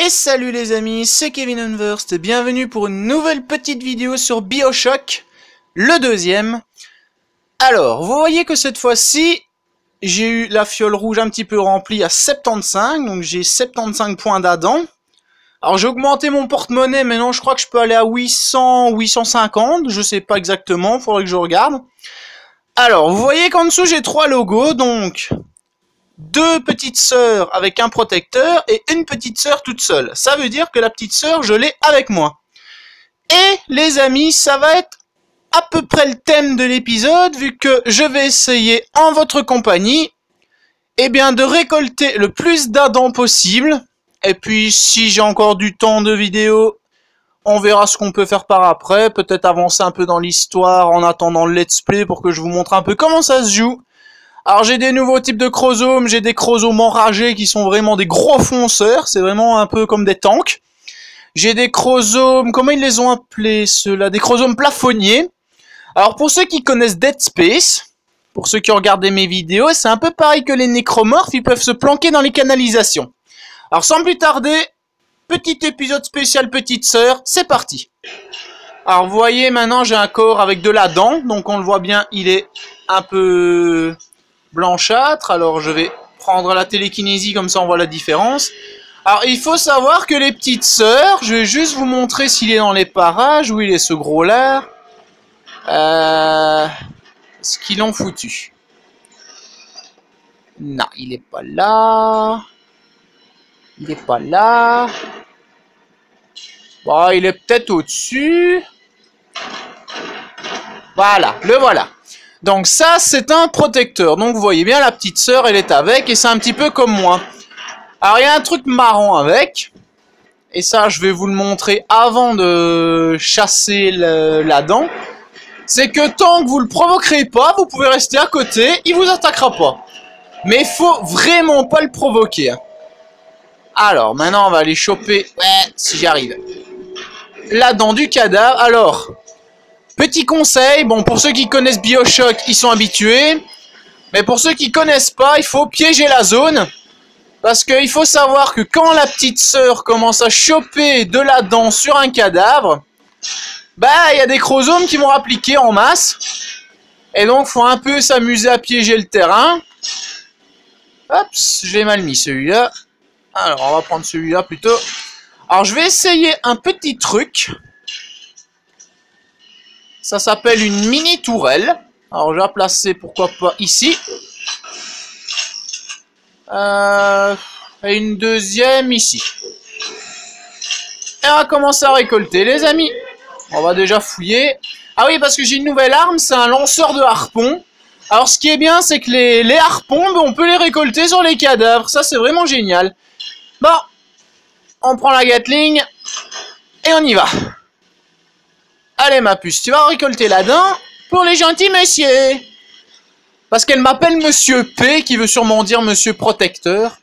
Et salut les amis, c'est Kevin Unverst et bienvenue pour une nouvelle petite vidéo sur BioShock, le deuxième. Alors, vous voyez que cette fois-ci, j'ai eu la fiole rouge un petit peu remplie à 75, donc j'ai 75 points d'Adam. Alors j'ai augmenté mon porte-monnaie, maintenant je crois que je peux aller à 800, 850, je sais pas exactement, faudrait que je regarde. Alors, vous voyez qu'en dessous j'ai 3 logos, donc... 2 petites sœurs avec un protecteur et une petite sœur toute seule. Ça veut dire que la petite sœur, je l'ai avec moi. Et les amis, ça va être à peu près le thème de l'épisode, vu que je vais essayer en votre compagnie, eh bien, de récolter le plus d'Adam possible. Et puis, si j'ai encore du temps de vidéo, on verra ce qu'on peut faire par après. Peut-être avancer un peu dans l'histoire en attendant le let's play pour que je vous montre un peu comment ça se joue. Alors j'ai des nouveaux types de chromosomes, j'ai des chromosomes enragés qui sont vraiment des gros fonceurs, c'est vraiment un peu comme des tanks. J'ai des chromosomes, comment ils les ont appelés ceux-là? Des chromosomes plafonniers. Alors pour ceux qui connaissent Dead Space, pour ceux qui ont regardé mes vidéos, c'est un peu pareil que les nécromorphes, ils peuvent se planquer dans les canalisations. Alors sans plus tarder, petit épisode spécial petite sœur, c'est parti. Alors vous voyez maintenant j'ai un corps avec de la dent, donc on le voit bien, il est un peu... blanchâtre, alors je vais prendre la télékinésie comme ça on voit la différence. Alors il faut savoir que les petites sœurs, je vais juste vous montrer s'il est dans les parages, où il est ce gros là. Ce qu'ils l'ont foutu. Non, il est pas là. Il est pas là. Bon, il est peut-être au-dessus. Voilà, le voilà. Donc ça, c'est un protecteur. Donc vous voyez bien, la petite sœur, elle est avec, et c'est un petit peu comme moi. Alors il y a un truc marrant avec, et ça, je vais vous le montrer avant de chasser la dent. C'est que tant que vous le provoquerez pas, vous pouvez rester à côté, il vous attaquera pas. Mais il faut vraiment pas le provoquer. Alors, maintenant, on va aller choper, si j'y arrive, la dent du cadavre. Alors... petit conseil, bon pour ceux qui connaissent BioShock, ils sont habitués. Mais pour ceux qui connaissent pas, il faut piéger la zone. Parce qu'il faut savoir que quand la petite sœur commence à choper de la dent sur un cadavre, bah il y a des chromosomes qui vont appliquer en masse. Et donc faut un peu s'amuser à piéger le terrain. Hop, je l'ai mal mis celui-là. Alors on va prendre celui-là plutôt. Alors je vais essayer un petit truc. Ça s'appelle une mini tourelle. Alors je vais la placer, pourquoi pas, ici. Et une deuxième ici. Et on va commencer à récolter, les amis. On va déjà fouiller. Ah oui, parce que j'ai une nouvelle arme, c'est un lanceur de harpons. Alors ce qui est bien, c'est que les harpons, on peut les récolter sur les cadavres. Ça, c'est vraiment génial. Bon, on prend la Gatling et on y va. Allez ma puce, tu vas récolter la dent pour les gentils messieurs. Parce qu'elle m'appelle Monsieur P, qui veut sûrement dire Monsieur Protecteur.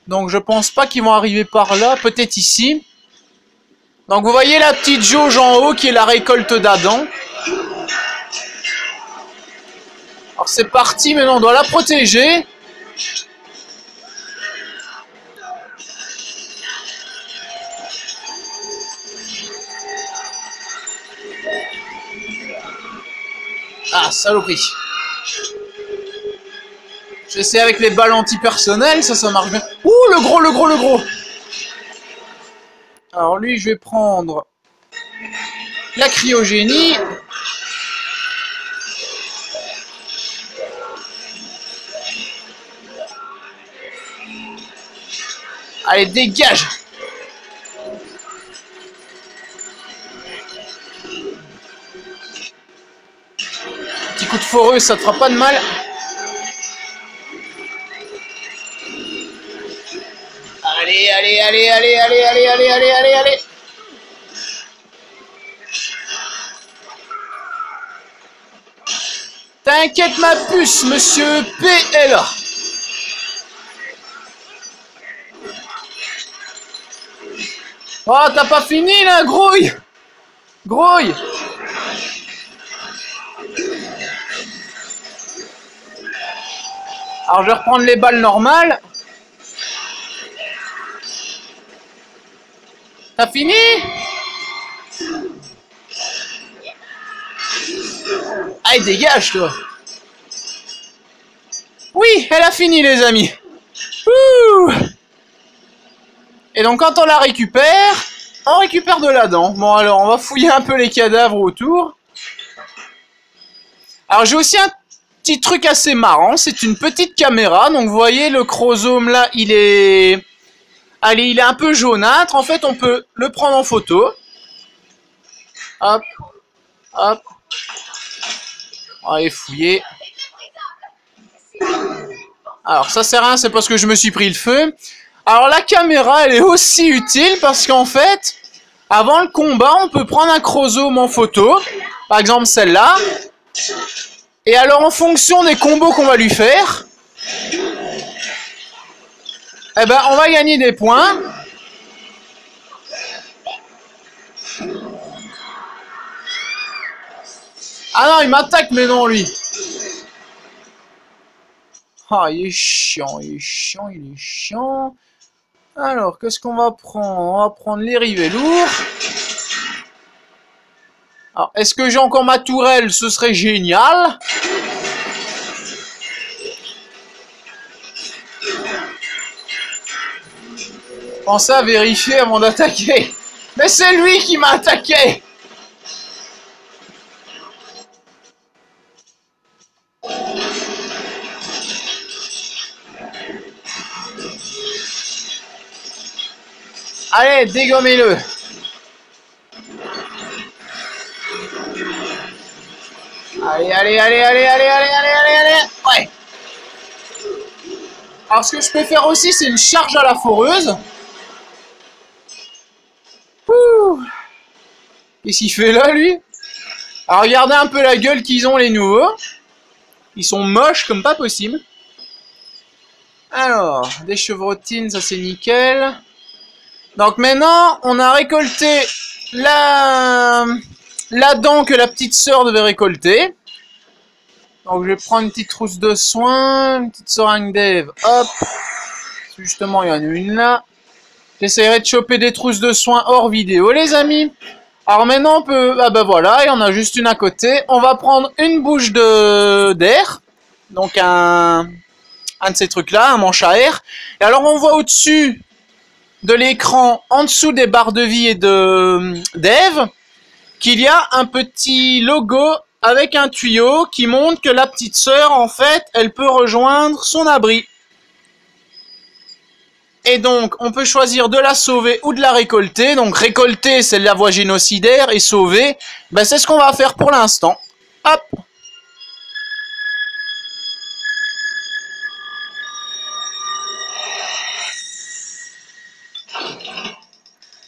Donc je pense pas qu'ils vont arriver par là, peut-être ici. Donc vous voyez la petite jauge en haut qui est la récolte d'Adam. Alors c'est parti, maintenant on doit la protéger. Ah, saloperie. J'essaie avec les balles antipersonnelles, ça marche bien. Ouh, le gros. Alors lui, je vais prendre la cryogénie. Allez, dégage. Petit coup de foreuse, ça te fera pas de mal. Allez. T'inquiète ma puce, Monsieur P est là. Oh, t'as pas fini là, grouille. Alors je vais reprendre les balles normales. T'as fini? Allez, dégage, toi. Oui, elle a fini, les amis. Ouh. Et donc, quand on la récupère, on récupère de la dent. Bon, alors, on va fouiller un peu les cadavres autour. Alors, j'ai aussi un petit truc assez marrant. C'est une petite caméra. Donc, vous voyez, le chromosome, là, il est... Allez, il est un peu jaunâtre. En fait, on peut le prendre en photo. Hop, hop. Allez, fouiller. Alors, ça sert à rien, c'est parce que je me suis pris le feu. Alors, la caméra, elle est aussi utile parce qu'en fait, avant le combat, on peut prendre un chromosome en photo. Par exemple, celle-là. Et alors, en fonction des combos qu'on va lui faire, eh ben, on va gagner des points. Ah non, il m'attaque, mais non, lui. Ah, il est chiant, il est chiant, il est chiant. Alors, qu'est-ce qu'on va prendre? On va prendre les rivets lourds. Alors, est-ce que j'ai encore ma tourelle? Ce serait génial. Pensez à vérifier avant d'attaquer. Mais c'est lui qui m'a attaqué. Allez, dégommez-le. Allez, allez, allez, allez, allez, allez, allez, allez, allez. Ouais. Alors, ce que je peux faire aussi, c'est une charge à la foreuse. Qu'est-ce qu'il fait là, lui? Alors, regardez un peu la gueule qu'ils ont, les nouveaux. Ils sont moches comme pas possible. Alors, des chevrotines, ça c'est nickel. Donc maintenant, on a récolté la dent que la petite sœur devait récolter. Donc je vais prendre une petite trousse de soins, une petite seringue d'Ève, hop. Justement, il y en a une là. J'essaierai de choper des trousses de soins hors vidéo, les amis. Alors maintenant, on peut... Ah ben voilà, il y en a juste une à côté. On va prendre une bouche d'air. Donc un de ces trucs-là, un manche à air. Et alors on voit au-dessus de l'écran, en dessous des barres de vie et d'Ève, qu'il y a un petit logo avec un tuyau qui montre que la petite sœur, en fait, elle peut rejoindre son abri. Et donc, on peut choisir de la sauver ou de la récolter. Donc, récolter, c'est la voie génocidaire, et sauver, ben, c'est ce qu'on va faire pour l'instant. Hop!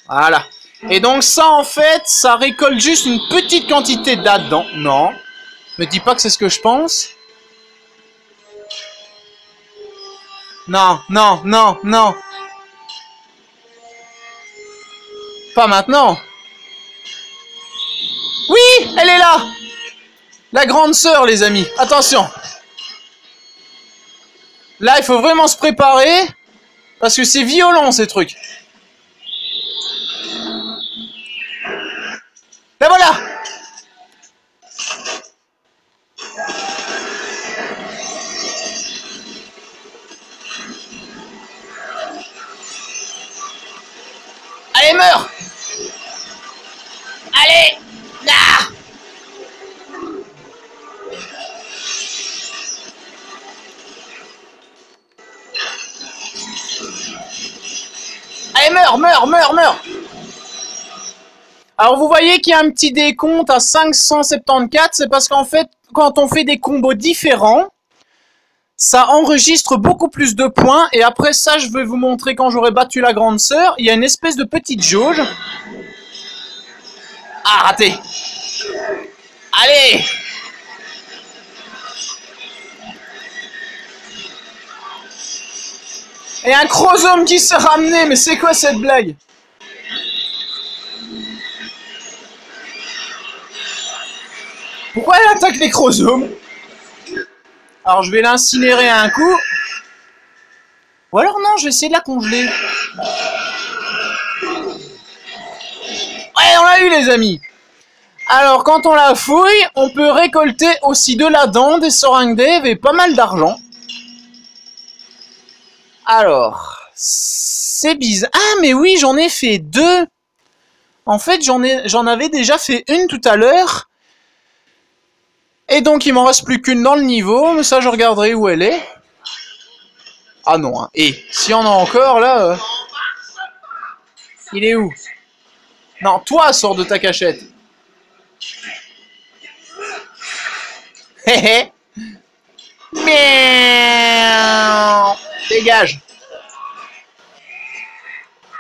Voilà. Et donc ça, en fait, ça récolte juste une petite quantité là-dedans. Non. Me dis pas que c'est ce que je pense. Non, non, non, non. Pas maintenant. Oui, elle est là. La grande sœur, les amis. Attention. Là, il faut vraiment se préparer. Parce que c'est violent, ces trucs. La voilà. Allez, meurs. Allez. Ah. Allez, meurs, meurs, meurs, meurs. Alors vous voyez qu'il y a un petit décompte à 574, c'est parce qu'en fait, quand on fait des combos différents, ça enregistre beaucoup plus de points, et après ça, je vais vous montrer quand j'aurai battu la grande sœur, il y a une espèce de petite jauge. Ah, raté. Allez. Et un chromosome qui s'est ramené, mais c'est quoi cette blague? Pourquoi elle attaque les chromosomes? Alors je vais l'incinérer un coup. Ou alors non, je vais essayer de la congeler. eu les amis. Alors quand on la fouille, on peut récolter aussi de la dent, des seringues d'Ève et pas mal d'argent. Alors, c'est bizarre. Ah mais oui, j'en ai fait 2. En fait, j'en avais déjà fait une tout à l'heure. Et donc il m'en reste plus qu'une dans le niveau, mais ça je regarderai où elle est. Ah non, hein. Et s'il y en a encore là... Il est où? Non, toi sors de ta cachette. Hé hé. Miaou. Dégage.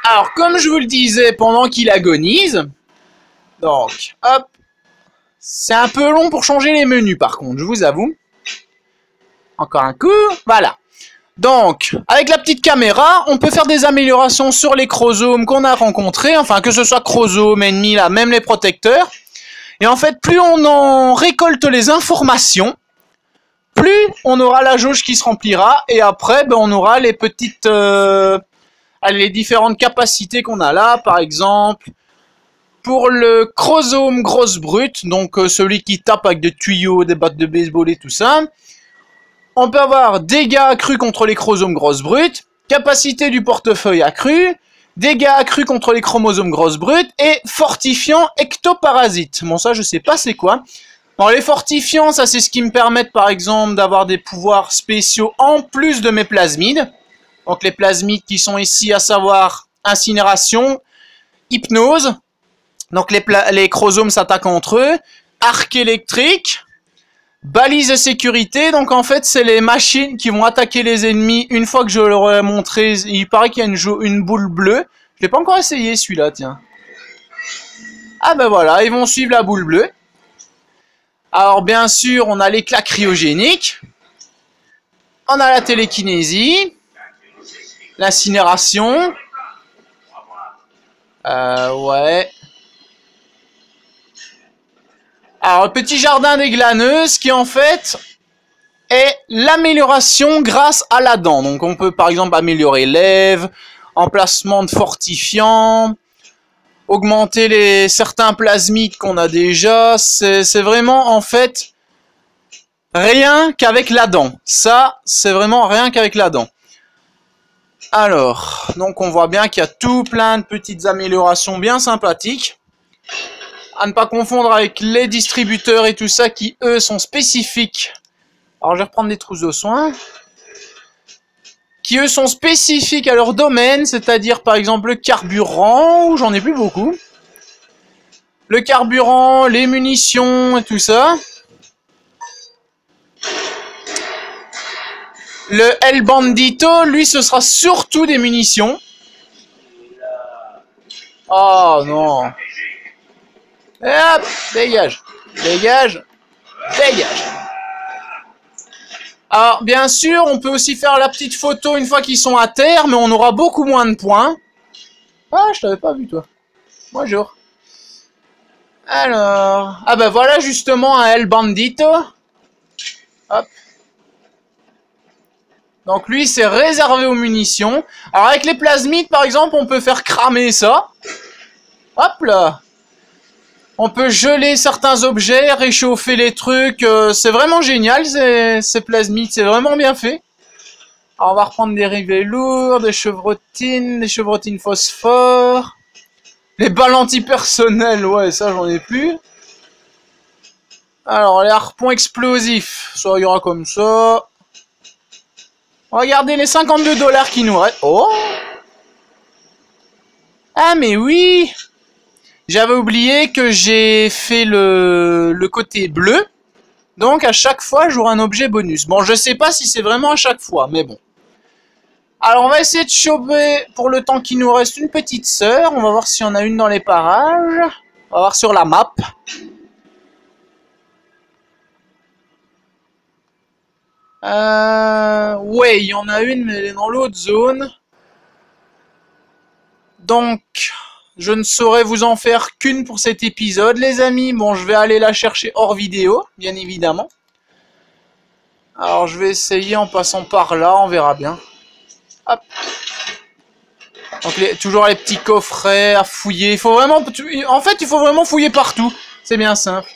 Alors, comme je vous le disais pendant qu'il agonise, donc, hop, c'est un peu long pour changer les menus par contre, je vous avoue. Encore un coup, voilà. Donc, avec la petite caméra, on peut faire des améliorations sur les chromosomes qu'on a rencontrés, enfin que ce soit chromosomes, ennemis, là, même les protecteurs. Et en fait, plus on en récolte les informations, plus on aura la jauge qui se remplira, et après, ben, on aura les petites... les différentes capacités qu'on a là, par exemple, pour le chromosome grosse brute, donc celui qui tape avec des tuyaux, des battes de baseball et tout ça, on peut avoir dégâts accrus contre les chromosomes grosses brutes, capacité du portefeuille accrue, dégâts accrus contre les chromosomes grosses brutes et fortifiant ectoparasite. Bon ça je sais pas c'est quoi. Bon, les fortifiants, ça c'est ce qui me permet par exemple d'avoir des pouvoirs spéciaux en plus de mes plasmides. Donc les plasmides qui sont ici, à savoir incinération, hypnose. Donc les chromosomes s'attaquent entre eux. Arc électrique, balise de sécurité. Donc en fait, c'est les machines qui vont attaquer les ennemis. Une fois que je leur ai montré, il paraît qu'il y a une boule bleue. Je l'ai pas encore essayé celui-là, tiens. Ah ben voilà, ils vont suivre la boule bleue. Alors bien sûr, on a l'éclat cryogénique. On a la télékinésie. L'incinération. Ouais. Alors, le petit jardin des glaneuses qui, en fait, est l'amélioration grâce à la dent. Donc, on peut, par exemple, améliorer l'ève, emplacement de fortifiant, augmenter certains plasmides qu'on a déjà. C'est vraiment, en fait, rien qu'avec la dent. Ça, c'est vraiment rien qu'avec la dent. Alors, donc on voit bien qu'il y a tout plein de petites améliorations bien sympathiques. À ne pas confondre avec les distributeurs et tout ça qui, eux, sont spécifiques. Alors, je vais reprendre des trousses de soins. Qui, eux, sont spécifiques à leur domaine, c'est-à-dire, par exemple, le carburant, où j'en ai plus beaucoup. Le carburant, les munitions et tout ça. Le El Bandito, lui, ce sera surtout des munitions. Oh non. Et hop, dégage, dégage, dégage. Alors, bien sûr, on peut aussi faire la petite photo une fois qu'ils sont à terre, mais on aura beaucoup moins de points. Ah, je t'avais pas vu, toi. Bonjour. Alors, ah ben voilà justement un El Bandito. Hop. Donc lui, c'est réservé aux munitions. Alors avec les plasmides, par exemple, on peut faire cramer ça. Hop là. On peut geler certains objets, réchauffer les trucs. C'est vraiment génial, ces plasmides. C'est vraiment bien fait. Alors on va reprendre des rivets lourds, des chevrotines phosphore. Les balles antipersonnelles, ouais, ça j'en ai plus. Alors les harpons explosifs, ça ira comme ça. Regardez les 52 $ qui nous restent. Oh! Ah mais oui! J'avais oublié que j'ai fait le côté bleu. Donc à chaque fois, j'aurai un objet bonus. Bon, je sais pas si c'est vraiment à chaque fois, mais bon. Alors on va essayer de choper pour le temps qu'il nous reste une petite sœur. On va voir s'il y en a une dans les parages. On va voir sur la map. Ouais, il y en a une, mais elle est dans l'autre zone. Donc, je ne saurais vous en faire qu'une pour cet épisode, les amis. Bon, je vais aller la chercher hors vidéo, bien évidemment. Alors, je vais essayer en passant par là, on verra bien. Hop. Donc toujours les petits coffrets à fouiller. Il faut vraiment... En fait, il faut vraiment fouiller partout. C'est bien simple.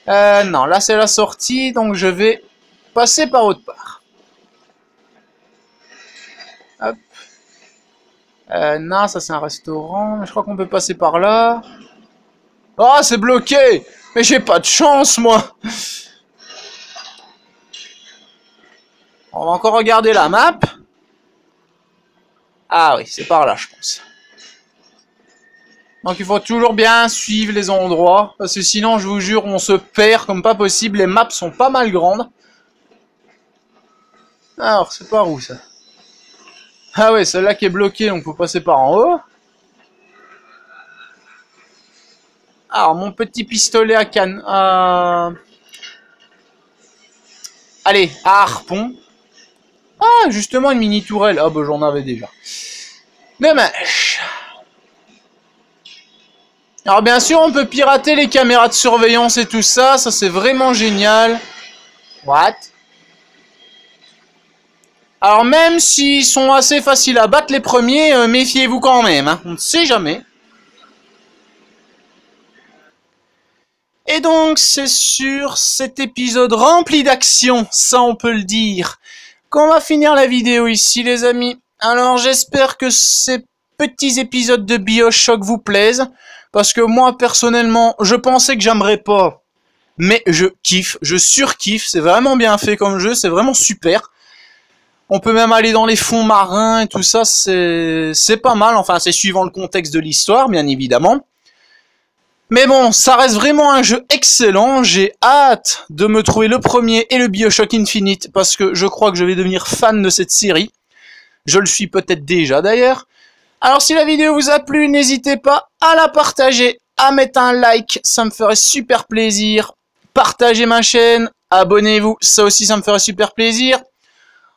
Non, là c'est la sortie, donc je vais passer par autre part. Hop. Non, ça c'est un restaurant, mais je crois qu'on peut passer par là. Oh, c'est bloqué! Mais j'ai pas de chance, moi! On va encore regarder la map. Ah oui, c'est par là, je pense. Donc il faut toujours bien suivre les endroits, parce que sinon, je vous jure, on se perd comme pas possible. Les maps sont pas mal grandes. Alors, c'est par où, ça? Ah ouais, celle-là qui est bloquée, donc faut passer par en haut. Alors, mon petit pistolet à canne... Allez, à harpon. Ah, justement, une mini tourelle. Ah bah j'en avais déjà. Dommage. Alors bien sûr, on peut pirater les caméras de surveillance et tout ça. Ça, c'est vraiment génial. What? Alors même s'ils sont assez faciles à battre les premiers, méfiez-vous quand même. Hein. On ne sait jamais. Et donc, c'est sur cet épisode rempli d'action, ça on peut le dire, qu'on va finir la vidéo ici, les amis. Alors, j'espère que ces petits épisodes de BioShock vous plaisent, parce que moi, personnellement, je pensais que j'aimerais pas, mais je kiffe, je surkiffe, c'est vraiment bien fait comme jeu, c'est vraiment super. On peut même aller dans les fonds marins et tout ça, c'est pas mal, enfin, c'est suivant le contexte de l'histoire, bien évidemment. Mais bon, ça reste vraiment un jeu excellent, j'ai hâte de me trouver le premier et le BioShock Infinite, parce que je crois que je vais devenir fan de cette série. Je le suis peut-être déjà d'ailleurs. Alors si la vidéo vous a plu, n'hésitez pas à la partager, à mettre un like, ça me ferait super plaisir. Partagez ma chaîne, abonnez-vous, ça aussi ça me ferait super plaisir.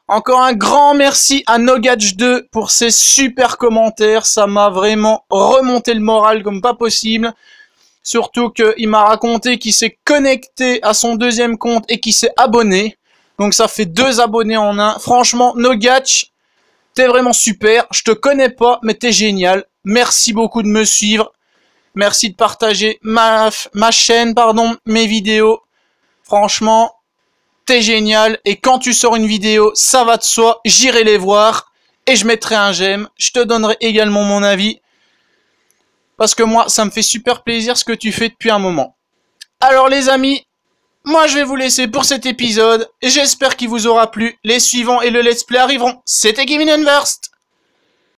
Encore un grand merci à Nogatch2 pour ses super commentaires, ça m'a vraiment remonté le moral comme pas possible. Surtout qu'il m'a raconté qu'il s'est connecté à son deuxième compte et qu'il s'est abonné. Donc ça fait 2 abonnés en un. Franchement, Nogatch, t'es vraiment super. Je te connais pas, mais t'es génial. Merci beaucoup de me suivre. Merci de partager ma chaîne, mes vidéos. Franchement, t'es génial. Et quand tu sors une vidéo, ça va de soi. J'irai les voir et je mettrai un j'aime. Je te donnerai également mon avis. Parce que moi, ça me fait super plaisir ce que tu fais depuis un moment. Alors les amis, moi je vais vous laisser pour cet épisode. J'espère qu'il vous aura plu. Les suivants et le let's play arriveront. C'était Kevin Unversed.